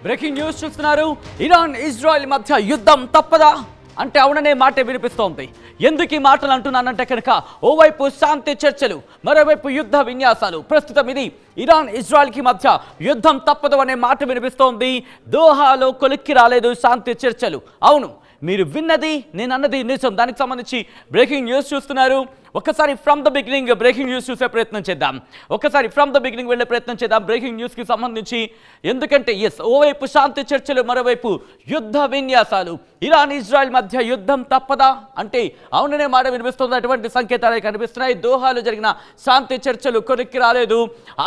Breaking news చూస్తున్నారు. Iran Israel మధ్య యుద్ధం తప్పదా అంటే అవుననే మాటే వినిపిస్తోంది. ఎందుకు ఈ మాటలు అంటున్నానంటే కనుక ఓవైపు శాంతి చర్చలు, మరోవైపు యుద్ధ విన్యాసాలు. ప్రస్తుతం ఇది ఇరాన్ ఇజ్రాయెల్కి మధ్య యుద్ధం తప్పదు అనే మాట వినిపిస్తోంది. దోహాలో కొలిక్కి రాలేదు శాంతి చర్చలు. అవును, మీరు విన్నది నేను అన్నది నిజం. దానికి సంబంధించి బ్రేకింగ్ న్యూస్ చూస్తున్నారు. ఒకసారి from the beginning breaking news చూసే ప్రయత్నం చేద్దాం. ఒకసారి ఫ్రమ్ ద బిగినింగ్ వెళ్ళే ప్రయత్నం చేద్దాం బ్రేకింగ్ న్యూస్కి సంబంధించి. ఎందుకంటే ఓవైపు శాంతి చర్చలు, మరోవైపు యుద్ధ విన్యాసాలు. ఇరాన్ ఇజ్రాయెల్ మధ్య యుద్ధం తప్పదా అంటే అవుననే మాట వినిపిస్తుంది. అటువంటి సంకేతాలు కనిపిస్తున్నాయి. దోహాలో జరిగిన శాంతి చర్చలు కొరికి రాలేదు,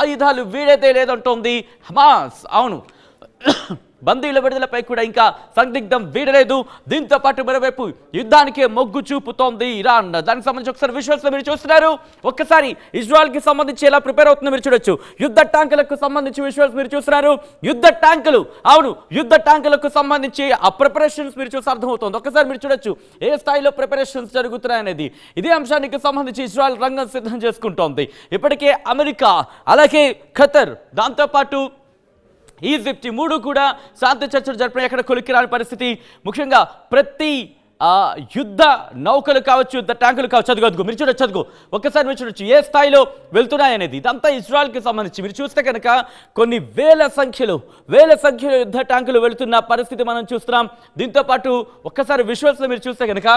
ఆయుధాలు వీడేదే లేదంటోంది హమాస్. అవును, బందీల విడుదలపై కూడా ఇంకా సందిగ్ధం వీడలేదు. దీంతో పాటు మరోవైపు యుద్ధానికే మొగ్గు చూపుతోంది ఇరాన్. దానికి సంబంధించి ఒకసారి విజువల్స్ మీరు చూస్తున్నారు. ఒక్కసారి ఇజ్రాయెల్ కి సంబంధించి ఎలా ప్రిపేర్ అవుతుందో మీరు చూడొచ్చు. యుద్ధ ట్యాంకులకు సంబంధించి విజువల్స్ మీరు చూస్తున్నారు. యుద్ధ ట్యాంకులు, అవును, యుద్ధ ట్యాంకులకు సంబంధించి ఆ ప్రిపరేషన్స్ మీరు చూసి అర్థమవుతుంది. ఒక్కసారి మీరు చూడొచ్చు ఏ స్థాయిలో ప్రిపరేషన్స్ జరుగుతున్నాయనేది. ఇదే అంశానికి సంబంధించి ఇజ్రాయెల్ రంగం సిద్ధం చేసుకుంటోంది. ఇప్పటికే అమెరికా, అలాగే ఖతర్, దాంతోపాటు ఈజిప్ట్, ఈ మూడు కూడా శాంతి చర్చలు జరిపిన ఎక్కడ కొలిక్కిరాని పరిస్థితి. ముఖ్యంగా ప్రతి యుద్ధ నౌకలు కావచ్చు, యుద్ధ ట్యాంకులు కావచ్చు, చదువు మీరు చూడొచ్చు. చదువు ఒక్కసారి మీరు చూడొచ్చు ఏ స్థాయిలో వెళ్తున్నాయనేది. ఇదంతా ఇజ్రాయెల్కి సంబంధించి మీరు చూస్తే కనుక కొన్ని వేల సంఖ్యలో యుద్ధ ట్యాంకులు వెళుతున్న పరిస్థితి మనం చూస్తున్నాం. దీంతోపాటు ఒక్కసారి విజువల్స్లో మీరు చూస్తే కనుక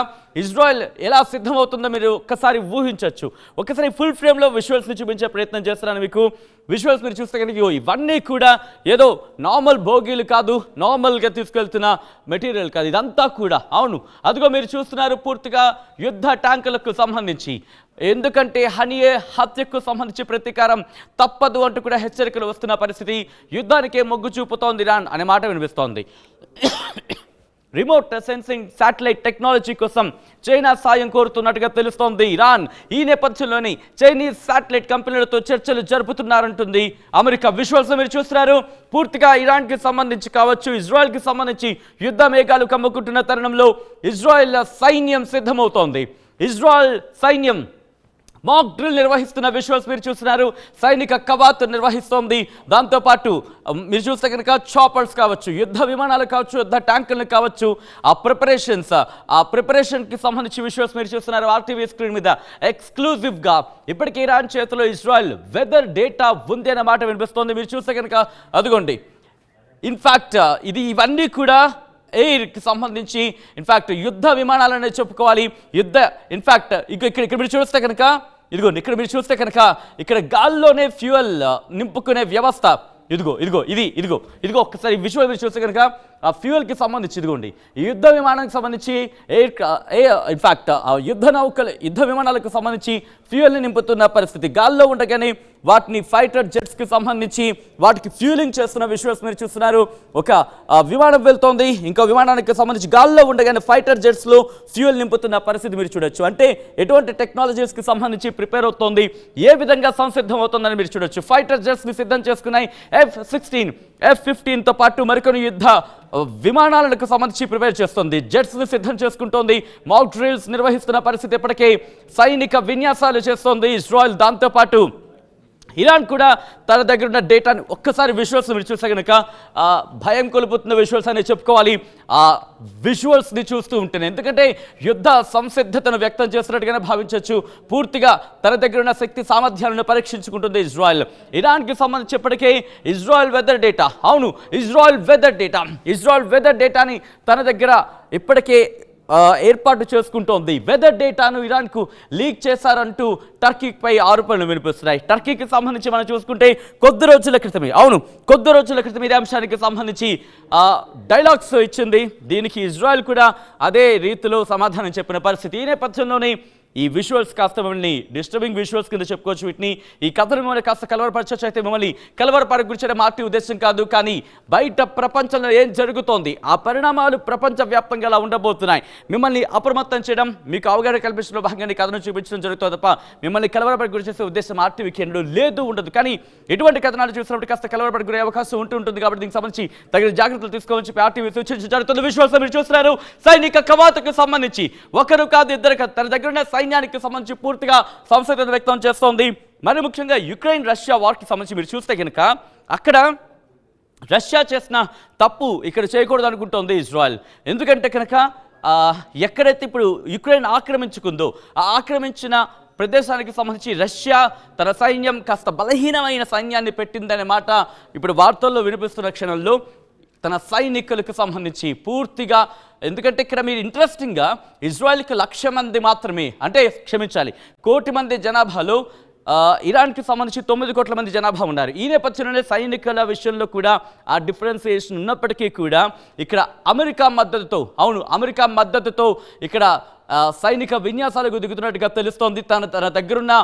ఇజ్రాయెల్ ఎలా సిద్ధమవుతుందో మీరు ఒక్కసారి ఊహించవచ్చు. ఒక్కసారి ఫుల్ ఫ్రేమ్లో విజువల్స్ని చూపించే ప్రయత్నం చేస్తున్నాను మీకు. విజువల్స్ మీరు చూస్తే కనుక ఇవన్నీ కూడా ఏదో నార్మల్ బోగీలు కాదు, నార్మల్గా తీసుకెళ్తున్న మెటీరియల్ కాదు, ఇదంతా కూడా. అవును, అదిగో మీరు చూస్తున్నారు పూర్తిగా యుద్ధ ట్యాంకులకు సంబంధించి. ఎందుకంటే హనియే హత్యకు సంబంధించి ప్రతీకారం తప్పదు అంటూ కూడా హెచ్చరికలు వస్తున్న పరిస్థితి. యుద్ధానికే మొగ్గు చూపుతోంది ఇరాన్ అనే మాట వినిపిస్తోంది. రిమోట్ సెన్సింగ్ శాటిలైట్ టెక్నాలజీ కోసం చైనా సాయం కోరుతున్నట్టుగా తెలుస్తోంది ఇరాన్. ఈ నేపథ్యంలోని చైనీస్ శాటిలైట్ కంపెనీలతో చర్చలు జరుపుతున్నారంటుంది అమెరికా. విజువల్స్ మీరు చూస్తున్నారు. పూర్తిగా ఇరాన్కి సంబంధించి కావచ్చు, ఇజ్రాయెల్కి సంబంధించి యుద్ధ మేఘాలు కమ్ముకుంటున్న తరుణంలో ఇజ్రాయెల్ సైన్యం సిద్ధమవుతోంది. ఇజ్రాయెల్ సైన్యం మాక్ డ్రిల్ నిర్వహిస్తున్న విజువల్స్ మీరు చూస్తున్నారు. సైనిక కవాతు నిర్వహిస్తోంది. దాంతోపాటు మీరు చూస్తే కనుక చాపర్స్ కావచ్చు, యుద్ధ విమానాలు కావచ్చు, యుద్ధ ట్యాంకులు కావచ్చు, ఆ ప్రిపరేషన్కి సంబంధించి విజువల్స్ మీరు చూస్తున్నారు ఆర్టీవీ స్క్రీన్ మీద. ఎక్స్క్లూజివ్గా ఇప్పటికే ఇరాన్ చేతిలో ఇజ్రాయెల్ వెదర్ డేటా ఉంది అనే మాట వినిపిస్తోంది. మీరు చూస్తే కనుక అదిగోండి, ఇన్ఫ్యాక్ట్ ఇవన్నీ కూడా ఎయిర్కి సంబంధించి ఇన్ఫ్యాక్ట్ యుద్ధ విమానాలనే చెప్పుకోవాలి. ఇన్ఫ్యాక్ట్ ఇక్కడ మీరు చూస్తే కనుక ఇదిగోండి, ఇక్కడ మీరు చూస్తే కనుక ఇక్కడ గాల్లోనే ఫ్యూయల్ నింపుకునే వ్యవస్థ. ఇదిగో ఒక్కసారి విజువల్ మీరు చూస్తే కనుక ఆ ఫ్యూయల్కి సంబంధించి ఇదిగోండి ఈ యుద్ధ విమానానికి సంబంధించి ఇన్ఫ్యాక్ట్ ఆ యుద్ధ విమానాలకు సంబంధించి ఫ్యూయల్ని నింపుతున్న పరిస్థితి. గాల్లో ఉండగానే వాటిని ఫైటర్ జెట్స్కి సంబంధించి వాటికి ఫ్యూలింగ్ చేస్తున్న విజువల్స్ మీరు చూస్తున్నారు. ఒక విమానం వెళ్తోంది, ఇంకో విమానానికి సంబంధించి గాల్లో ఉండగానే ఫైటర్ జెట్స్లో ఫ్యూయల్ నింపుతున్న పరిస్థితి మీరు చూడొచ్చు. అంటే ఎటువంటి టెక్నాలజీస్కి సంబంధించి ప్రిపేర్ అవుతోంది, ఏ విధంగా సంసిద్ధం అవుతుందని మీరు చూడొచ్చు. ఫైటర్ జెట్స్ని సిద్ధం చేసుకున్నాయి. F-16, F-15తో పాటు మరికొన్ని యుద్ధ విమానాలకు సంబంధించి ప్రిపేర్ చేస్తుంది. జెట్స్ని సిద్ధం చేసుకుంటోంది. మాక్ డ్రిల్స్ నిర్వహిస్తున్న పరిస్థితి. ఇప్పటికే సైనిక విన్యాసాలు చేస్తోంది ఇజ్రాయెల్. దాంతోపాటు ఇరాన్ కూడా తన దగ్గర ఉన్న డేటాని ఒక్కసారి విజువల్స్ మీరు చూస్తే కనుక భయం కొలుపుతున్న విజువల్స్ అని చెప్పుకోవాలి. ఆ విజువల్స్ని చూస్తూ ఉంటేనే, ఎందుకంటే యుద్ధ సంసిద్ధతను వ్యక్తం చేస్తున్నట్టుగానే భావించవచ్చు. పూర్తిగా తన దగ్గర ఉన్న శక్తి సామర్థ్యాలను పరీక్షించుకుంటుంది ఇజ్రాయెల్. ఇరాన్కి సంబంధించి ఇప్పటికే ఇజ్రాయెల్ వెదర్ డేటా, అవును, ఇజ్రాయెల్ వెదర్ డేటాని తన దగ్గర ఇప్పటికే ఏర్పాటు చేసుకుంటోంది. వెదర్ డేటాను ఇరాన్కు లీక్ చేశారంటూ టర్కీపై ఆరోపణలు వినిపిస్తున్నాయి. టర్కీకి సంబంధించి మనం చూసుకుంటే కొద్ది రోజుల క్రితం ఇదే అంశానికి సంబంధించి డైలాగ్స్ ఇచ్చింది. దీనికి ఇజ్రాయెల్ కూడా అదే రీతిలో సమాధానం చెప్పిన పరిస్థితి. ఈ నేపథ్యంలోనే ఈ విజువల్స్ కాస్త మిమ్మల్ని డిస్టర్బింగ్ విజువల్స్ కింద చెప్పుకోవచ్చు వీటిని. ఈ కథను మిమ్మల్ని కాస్త కలవరపరచవచ్చు. అయితే మిమ్మల్ని కలవరపరచడం మార్టీ ఉద్దేశం కాదు, కానీ బయట ప్రపంచంలో ఏం జరుగుతోంది, ఆ పరిణామాలు ప్రపంచవ్యాప్తంగా ఎలా ఉండబోతున్నాయి, మిమ్మల్ని అప్రమత్తం చేయడం, మీకు అవగాహన కల్పించడంలో భాగంగా కథను చూపించడం జరుగుతుంది తప్ప మిమ్మల్ని కలవరపడి గురి చేసే ఉద్దేశం ఆర్టీ వీకెండ్లో లేదు, ఉండదు. కానీ ఎటువంటి కథనాలు చూసినప్పుడు కాస్త కలవరపడి గురే అవకాశం ఉంటుంది. కాబట్టి దీనికి సంబంధించి తగిన జాగ్రత్తలు తీసుకోవచ్చు ఆర్టీవీ సూచించడం విజువల్స్ మీరు చూస్తున్నారు. సైనిక కవాతుకు సంబంధించి ఒకరు కాదు, ఇద్దరు కాదు, తన దగ్గర ఉన్న సైన్యానికి సంబంధించి పూర్తిగా సంసిద్ధత వ్యక్తం చేస్తోంది. మరి ముఖ్యంగా యుక్రెయిన్ రష్యా వార్కి సంబంధించి మీరు చూస్తే కనుక అక్కడ రష్యా చేసిన తప్పు ఇక్కడ చేయకూడదు అనుకుంటోంది ఇజ్రాయెల్. ఎందుకంటే కనుక ఎక్కడైతే ఇప్పుడు యుక్రెయిన్ ఆక్రమించుకుందో ఆ ఆక్రమించిన ప్రదేశానికి సంబంధించి రష్యా తన సైన్యం కాస్త బలహీనమైన సైన్యాన్ని పెట్టిందనే మాట ఇప్పుడు వార్తల్లో వినిపిస్తున్న క్షణంలో తన సైనికులకు సంబంధించి పూర్తిగా, ఎందుకంటే ఇక్కడ మీరు ఇంట్రెస్టింగ్గా ఇజ్రాయెల్కి 1,00,000 మంది మాత్రమే, అంటే క్షమించాలి 1 కోటి మంది జనాభాలో ఇరాన్కి సంబంధించి 9 కోట్ల మంది జనాభా ఉన్నారు. ఈ నేపథ్యంలోనే సైనికుల విషయంలో కూడా ఆ డిఫరెన్సియేషన్ ఉన్నప్పటికీ కూడా ఇక్కడ అమెరికా మద్దతుతో ఇక్కడ సైనిక విన్యాసాలకు దిగుతున్నట్టుగా తెలుస్తోంది. తన దగ్గరున్న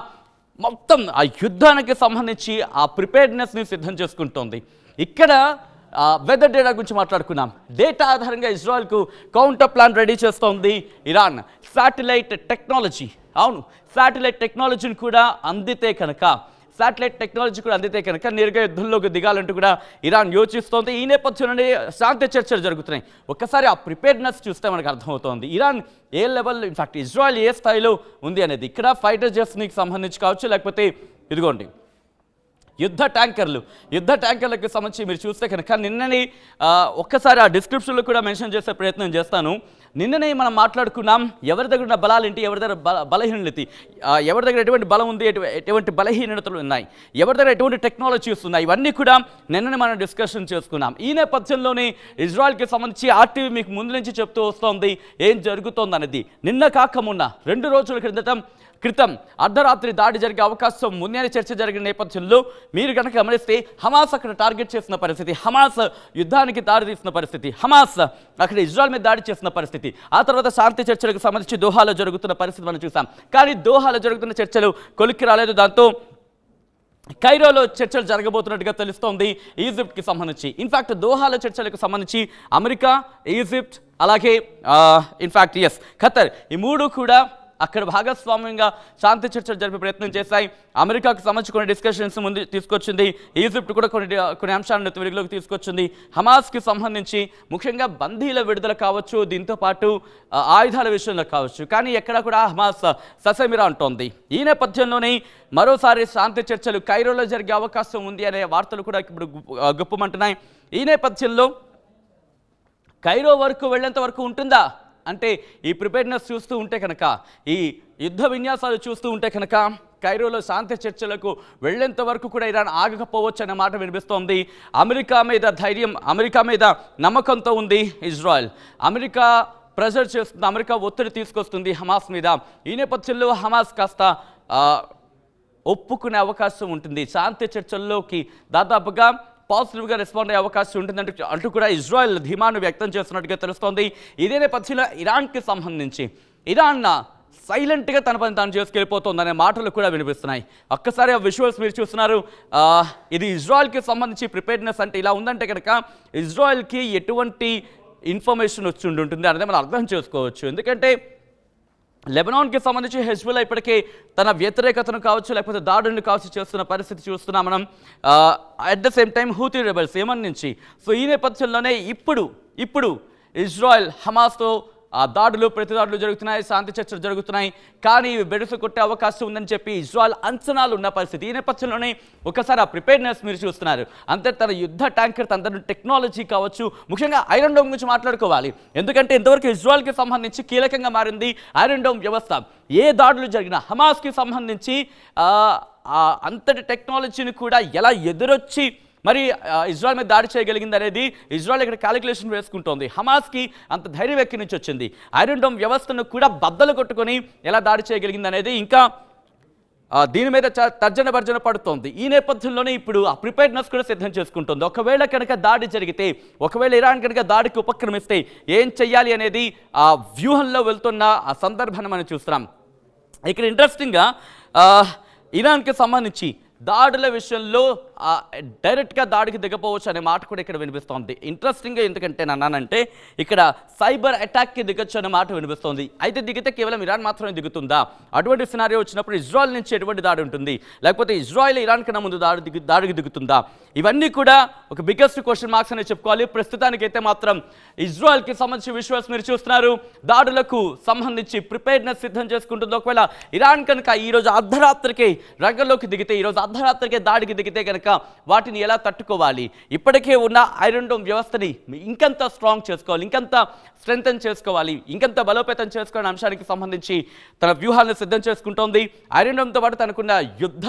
మొత్తం ఆ యుద్ధానికి సంబంధించి ఆ ప్రిపేర్డ్నెస్ని సిద్ధం చేసుకుంటోంది. ఇక్కడ వెదర్ డేటా గురించి మాట్లాడుకున్నాం. డేటా ఆధారంగా ఇజ్రాయెల్కు కౌంటర్ ప్లాన్ రెడీ చేస్తోంది ఇరాన్. శాటిలైట్ టెక్నాలజీ, శాటిలైట్ టెక్నాలజీని కూడా అందితే కనుక నేరుగా యుద్ధంలోకి దిగాలంటూ కూడా ఇరాన్ యోచిస్తోంది. ఈ నేపథ్యంలోనే శాంతి చర్చలు జరుగుతున్నాయి. ఒక్కసారి ఆ ప్రిపేర్డ్నెస్ చూస్తే మనకు అర్థమవుతోంది ఇరాన్ ఏ లెవెల్, ఇన్ఫాక్ట్ ఇజ్రాయెల్ ఏ స్థాయిలో ఉంది అనేది. ఇక్కడ ఫైటర్ జెట్స్కి సంబంధించి కావచ్చు, లేకపోతే ఇదిగోండి యుద్ధ ట్యాంకర్లకు సంబంధించి మీరు చూస్తే కనుక నిన్ననే ఒక్కసారి ఆ డిస్క్రిప్షన్లో కూడా మెన్షన్ చేసే ప్రయత్నం చేస్తాను. నిన్ననే మనం మాట్లాడుకున్నాం ఎవరి దగ్గర ఉన్న బలాలేంటి, ఎవరి దగ్గర బలహీనత, ఎవరి దగ్గర ఎటువంటి బలం ఉంది, ఎటువంటి బలహీనతలు ఉన్నాయి, ఎవరి దగ్గర ఎటువంటి టెక్నాలజీస్ ఉన్నాయి, ఇవన్నీ కూడా నిన్ననే మనం డిస్కషన్ చేసుకున్నాం. ఈ నేపథ్యంలోనే ఇజ్రాయెల్కి సంబంధించి ఆర్టీవీ మీకు ముందు నుంచి చెప్తూ వస్తోంది ఏం జరుగుతోంది అనేది. నిన్న కాక మొన్న 2 రోజుల క్రితం అర్ధరాత్రి దాడి జరిగే అవకాశం ముందే చర్చ జరిగిన నేపథ్యంలో మీరు కనుక గమనిస్తే హమాస్ అక్కడ టార్గెట్ చేసిన పరిస్థితి, హమాస్ యుద్ధానికి దారి తీసిన పరిస్థితి, హమాస్ అక్కడ ఇజ్రాయెల్ మీద దాడి చేసిన పరిస్థితి, ఆ తర్వాత శాంతి చర్చలకు సంబంధించి దోహాలో జరుగుతున్న పరిస్థితి మనం చూసాం. కానీ దోహాలో జరుగుతున్న చర్చలు కొలిక్కి రాలేదు. దాంతో కైరోలో చర్చలు జరగబోతున్నట్టుగా తెలుస్తోంది ఈజిప్ట్కి సంబంధించి. ఇన్ఫాక్ట్ దోహాలో చర్చలకు సంబంధించి అమెరికా, ఈజిప్ట్, అలాగే ఇన్ఫాక్ట్ ఖతర్, ఈ 3 కూడా అక్కడ భాగస్వామ్యంగా శాంతి చర్చలు జరిపే ప్రయత్నం చేశాయి. అమెరికాకు సంబంధించి కొన్ని డిస్కషన్స్ ముందు తీసుకొచ్చింది, ఈజిప్ట్ కూడా కొన్ని అంశాలను వెలుగులోకి తీసుకొచ్చింది. హమాస్కి సంబంధించి ముఖ్యంగా బందీల విడుదల కావచ్చు, దీంతో పాటు ఆయుధాల విషయంలో కావచ్చు, కానీ ఎక్కడ కూడా హమాస్ ససేమిరా అంటోంది. ఈ నేపథ్యంలోనే మరోసారి శాంతి చర్చలు కైరోలో జరిగే అవకాశం ఉంది అనే వార్తలు కూడా ఇప్పుడు గుప్పమంటున్నాయి. ఈ నేపథ్యంలో కైరో వరకు వెళ్ళేంత వరకు ఉంటుందా అంటే ఈ ప్రిపేర్డ్నెస్ చూస్తూ ఉంటే కనుక, ఈ యుద్ధ విన్యాసాలు చూస్తూ ఉంటే కనుక కైరోలో శాంతి చర్చలకు వెళ్లేంత వరకు కూడా ఇరాన్ ఆగకపోవచ్చు అనే మాట వినిపిస్తోంది. అమెరికా మీద నమ్మకంతో ఉంది ఇజ్రాయెల్. అమెరికా ప్రెజర్ చేస్తుంది, అమెరికా ఒత్తిడి తీసుకొస్తుంది హమాస్ మీద. ఈ నేపథ్యంలో హమాస్ కాస్త ఒప్పుకునే అవకాశం ఉంటుంది. శాంతి చర్చల్లోకి దాదాపుగా పాజిటివ్గా రెస్పాండ్ అయ్యే అవకాశం ఉంటుందంటూ కూడా ఇజ్రాయెల్ ధీమాను వ్యక్తం చేస్తున్నట్టుగా తెలుస్తోంది. ఇదే నేపథ్యంలో ఇరాన్కి సంబంధించి ఇరాన్ సైలెంట్గా తన పని తాను చేసుకెళ్ళిపోతుందనే మాటలు కూడా వినిపిస్తున్నాయి. ఒక్కసారి ఆ విజువల్స్ మీరు చూస్తున్నారు. ఇది ఇజ్రాయెల్కి సంబంధించి ప్రిపేర్డ్నెస్ అంటే ఇలా ఉందంటే కనుక ఇజ్రాయెల్కి ఎటువంటి ఇన్ఫర్మేషన్ వచ్చి ఉంటుంది అనేది మనం అర్థం చేసుకోవచ్చు. ఎందుకంటే లెబనాన్కి సంబంధించి హెజ్బుల్లా ఇప్పటికే తన వ్యతిరేకతను కావచ్చు, లేకపోతే దాడులను కావచ్చు చేస్తున్న పరిస్థితి చూస్తున్నాం మనం. At the same time Houthi rebels Yemen నుంచి. సో ఈ నేపథ్యంలోనే ఇప్పుడు ఇజ్రాయెల్ హమాస్తో దాడులు ప్రతిదాడులు జరుగుతున్నాయి, శాంతి చర్చలు జరుగుతున్నాయి. కానీ ఇవి బెడుసు కొట్టే అవకాశం ఉందని చెప్పి ఇజ్రాయెల్ అంచనాలు ఉన్న పరిస్థితి. ఈ నేపథ్యంలోనే ఒకసారి ఆ ప్రిపేర్డ్నెస్ మీరు చూస్తున్నారు. అంతే తన యుద్ధ ట్యాంకర్, తన టెక్నాలజీ కావచ్చు, ముఖ్యంగా ఐరన్ డోమ్ గురించి మాట్లాడుకోవాలి. ఎందుకంటే ఇంతవరకు ఇజ్రాయెల్కి సంబంధించి కీలకంగా మారింది ఐరన్ డోమ్ వ్యవస్థ. ఏ దాడులు జరిగినా హమాస్కి సంబంధించి అంతటి టెక్నాలజీని కూడా ఎలా ఎదురొచ్చి మరి ఇజ్రాయెల్ మీద దాడి చేయగలిగింది అనేది ఇజ్రాయెల్ ఇక్కడ క్యాలిక్యులేషన్ వేసుకుంటోంది. హమాస్కి అంత ధైర్యం ఎక్కడి నుంచి వచ్చింది, ఐరన్ డోమ్ వ్యవస్థను కూడా బద్దలు కొట్టుకొని ఎలా దాడి చేయగలిగింది అనేది ఇంకా దీని మీద తర్జన భర్జన పడుతోంది. ఈ నేపథ్యంలోనే ఇప్పుడు ఆ ప్రిపేర్డ్నెస్ కూడా సిద్ధం చేసుకుంటుంది. ఒకవేళ కనుక దాడి జరిగితే, ఒకవేళ ఇరాన్ కనుక దాడికి ఉపక్రమిస్తే ఏం చెయ్యాలి అనేది ఆ వ్యూహంలో వెళ్తున్న ఆ సందర్భాన్ని మనం చూస్తున్నాం. ఇక్కడ ఇంట్రెస్టింగ్గా ఇరాన్కి సంబంధించి దాడుల విషయంలో డైరెక్ట్గా దాడికి దిగపోవచ్చు అనే మాట కూడా ఇక్కడ వినిపిస్తోంది. ఇంట్రెస్టింగ్గా ఎందుకంటే అన్నానంటే ఇక్కడ సైబర్ అటాక్కి దిగొచ్చు అనే మాట వినిపిస్తోంది. అయితే దిగితే కేవలం ఇరాన్ మాత్రమే దిగుతుందా? అటువంటి సినారియో వచ్చినప్పుడు ఇజ్రాయెల్ నుంచి ఎటువంటి దాడి ఉంటుంది, లేకపోతే ఇజ్రాయెల్ ఇరాన్ కన్నా ముందు దాడికి దిగుతుందా? ఇవన్నీ కూడా ఒక బిగ్గెస్ట్ క్వశ్చన్ మార్క్స్ అనే చెప్పుకోవాలి. ప్రస్తుతానికైతే మాత్రం ఇజ్రాయెల్కి సంబంధించి విశ్వాసం మీరు చూస్తున్నారు. దాడులకు సంబంధించి ప్రిపేర్డ్నెస్ సిద్ధం చేసుకుంటుంది. ఒకవేళ ఇరాన్ కనుక ఈరోజు అర్ధరాత్రికి రంగంలోకి దిగితే, ఈరోజు అర్ధరాత్రికే దాడికి దిగితే కనుక వాటిని ఎలా తట్టుకోవాలి, ఇప్పటికే ఉన్న ఐరన్ డోమ్ వ్యవస్థని ఇంకంత స్ట్రాంగ్ చేసుకోవాలి, ఇంకంత స్ట్రెంగ్తన్ చేసుకోవాలి, ఇంకంత బలోపేతం చేసుకోవాలనే అంశానికి సంబంధించి తన వ్యూహాలను సిద్ధం చేసుకుంటోంది. ఐరన్ డోమ్తో పాటు తనకున్న యుద్ధ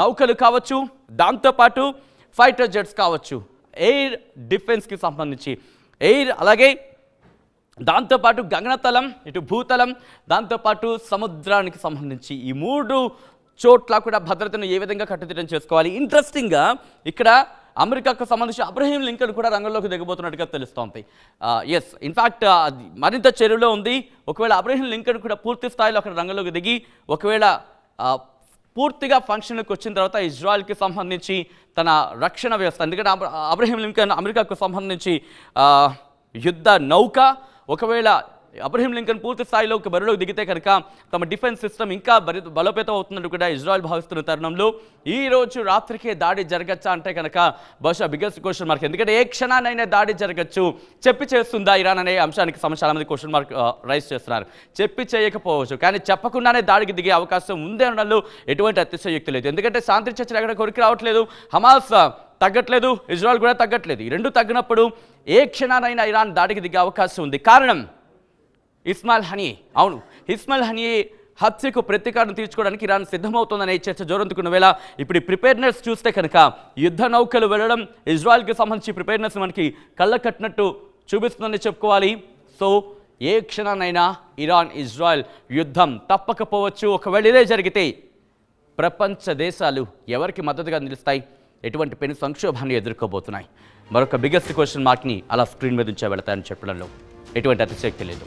నౌకలు కావచ్చు, దాంతోపాటు ఫైటర్ జెట్స్ కావచ్చు, ఎయిర్ డిఫెన్స్కి సంబంధించి అలాగే దాంతోపాటు గగనతలం, ఇటు భూతలం, దాంతోపాటు సముద్రానికి సంబంధించి ఈ 3 చోట్ల కూడా భద్రతను ఏ విధంగా కట్టుదిట్టం చేసుకోవాలి. ఇంట్రెస్టింగ్గా ఇక్కడ అమెరికాకు సంబంధించి అబ్రహీం లింకన్ కూడా రంగంలోకి దిగబోతున్నట్టుగా తెలుస్తోంది. ఎస్, ఇన్ఫ్యాక్ట్ మరింత చర్యలో ఉంది. ఒకవేళ అబ్రహీం లింకన్ కూడా పూర్తి స్థాయిలో అక్కడ రంగంలోకి దిగి ఒకవేళ పూర్తిగా ఫంక్షన్కి వచ్చిన తర్వాత ఇజ్రాయెల్కి సంబంధించి తన రక్షణ వ్యవస్థ, ఎందుకంటే అబ్రహీం లింకన్ అమెరికాకు సంబంధించి యుద్ధ నౌక, ఒకవేళ అబ్రహీం లింకన్ పూర్తి స్థాయిలో ఒక బరిలోకి దిగితే కనుక తమ డిఫెన్స్ సిస్టమ్ ఇంకా బలోపేతం అవుతున్నట్టు కూడా ఇజ్రాయెల్ భావిస్తున్న తరుణంలో ఈ రోజు రాత్రికే దాడి జరగచ్చా అంటే కనుక బహుశా బిగ్గెస్ట్ క్వశ్చన్ మార్క్. ఎందుకంటే ఏ క్షణానైనా దాడి జరగచ్చు. చెప్పి చేస్తుందా ఇరాన్ అనే అంశానికి చాలా మంది క్వశ్చన్ మార్క్ రైజ్ చేస్తున్నారు. చెప్పి చేయకపోవచ్చు, కానీ చెప్పకుండానే దాడికి దిగే అవకాశం ఉంది అనడంలో ఎటువంటి అతిశయోక్తి లేదు. ఎందుకంటే శాంతి చర్చలు ఎక్కడ కొరికి రావట్లేదు, హమాస్ తగ్గట్లేదు, ఇజ్రాయెల్ కూడా తగ్గట్లేదు. ఈ రెండు తగ్గినప్పుడు ఏ క్షణానైనా ఇరాన్ దాడికి దిగే అవకాశం ఉంది. కారణం ఇస్మాయిల్ హనియే. అవును, ఇస్మాయిల్ హనియే హత్యకు ప్రతీకారం తీర్చుకోవడానికి ఇరాన్ సిద్ధమవుతోందనే చర్చ జోరందుకున్న వేళ ఇప్పుడు ప్రిపేర్నెస్ చూస్తే కనుక యుద్ధ నౌకలు వెళ్ళడం ఇజ్రాయెల్కి సంబంధించి ప్రిపేర్నెస్ మనకి కళ్ళ కట్టినట్టు చూపిస్తుందని చెప్పుకోవాలి. సో ఏ క్షణానైనా ఇరాన్ ఇజ్రాయెల్ యుద్ధం తప్పకపోవచ్చు. ఒకవేళ ఇదే జరిగితే ప్రపంచ దేశాలు ఎవరికి మద్దతుగా నిలుస్తాయి, ఎటువంటి పెను సంక్షోభాన్ని ఎదుర్కోబోతున్నాయి? మరొక బిగ్గెస్ట్ క్వశ్చన్ మార్క్ని అలా స్క్రీన్ మీద ఉంచే వెళతాయని చెప్పడంలో ఎటువంటి అతిశక్తి లేదు.